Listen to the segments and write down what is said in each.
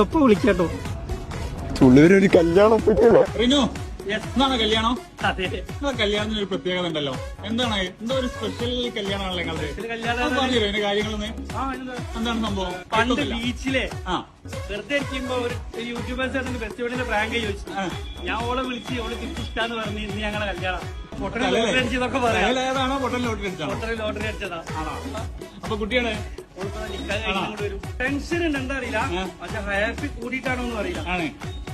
ഒപ്പം വിളിക്കാട്ടോ. ഒരു കല്യാണം കല്യാണം കല്യാണത്തിന് ഒരു പ്രത്യേകത ഉണ്ടല്ലോ. എന്താണ് എന്തോ ഒരു സ്പെഷ്യൽ കല്യാണമാണല്ലോ നിങ്ങളുടെ? പറഞ്ഞല്ലോ എന്റെ കാര്യങ്ങളൊന്ന്. എന്താണ് സംഭവം? പണ്ട് ബീച്ചിലെ വെറുതെ ഇരിക്കുമ്പോ ഒരു യൂട്യൂബേഴ്സ് ഫെസ്റ്റിവലിന്റെ പ്രാങ്ക് ചോദിച്ചു. ഞാൻ ഓളെ വിളിച്ച് ഓള് തിരിച്ച് ഇഷ്ടാന്ന് പറഞ്ഞു. ഇന്ന് ഞങ്ങളെ കല്യാണം ലോട്ടറി അടിച്ചതൊക്കെ പറയാം. ലോട്ടറി അടിച്ചതാ. അപ്പൊ കുട്ടികളെ ടെൻഷൻ ഉണ്ട്, എന്താ അറിയില്ല. പക്ഷെ ഹാപ്പി കൂടിയിട്ടാണോ ഒന്നും അറിയില്ല.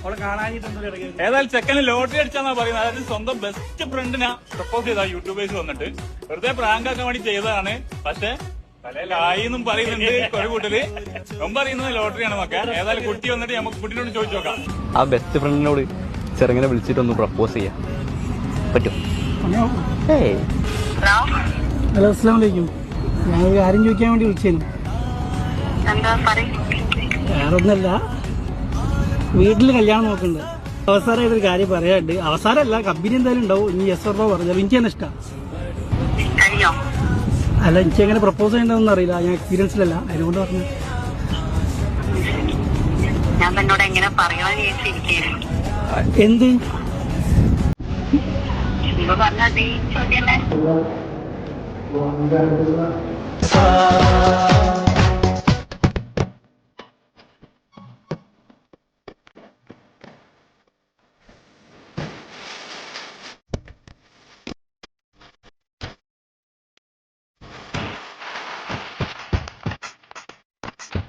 അവളെ കാണാനിട്ടെന്തോ ഇടയ്ക്ക്. ഏതായാലും ചെക്കന് ലോട്ടറി അടിച്ചാന്നാ പറയുന്നത്. അതായത് സ്വന്തം ബെസ്റ്റ് ഫ്രണ്ടിനെ പ്രപ്പോസ് ചെയ്താ യൂട്യൂബേഴ്സ് വന്നിട്ട്. വെറുതെ പ്രാങ്ക് ആക്കാൻ വേണ്ടി ചെയ്തതാണ്. പക്ഷെ തലയിലായി എന്നും പറയുന്നുണ്ട് ഒരു കൂട്ടര്. ரொம்ப അറിയുന്നത് ലോട്ടറിയാണ് നോക്കെ. ഏതായാലും കുട്ടി വന്നിട്ട് നമുക്ക് കുട്ടിനോട് ചോദിച്ചു നോക്കാം. ആ ബെസ്റ്റ് ഫ്രണ്ടിനോട് ചെറുങ്ങനെ വിളിച്ചിട്ടൊന്ന് പ്രപ്പോസ് ചെയ്യാം പറ്റും? ഹലോ, അസ്സലാമു അലൈക്കും. ഞാൻ ഒരു കാര്യം ചോദിക്കാൻ വേണ്ടി വിളിച്ചിരുന്നു. വേറെ ഒന്നല്ല, വീട്ടില് കല്യാണം നോക്കുന്നുണ്ട്. അവസാനമായിട്ടൊരു കാര്യം പറയാനുണ്ട്. അവസാനമല്ല, കമ്പനി എന്തായാലും ഉണ്ടാവും. ഇനി യെസ് ഓർ നോ പറഞ്ഞാൽ എനിക്ക് തന്നെ ഇഷ്ടം. അല്ല, എനിക്ക് എങ്ങനെ പ്രപ്പോസ് ചെയ്യണമെന്ന് അറിയില്ല. ഞാൻ എക്സ്പീരിയൻസിലല്ല, അതിനുകൊണ്ട് പറഞ്ഞു. എന്ത് പറഞ്ഞ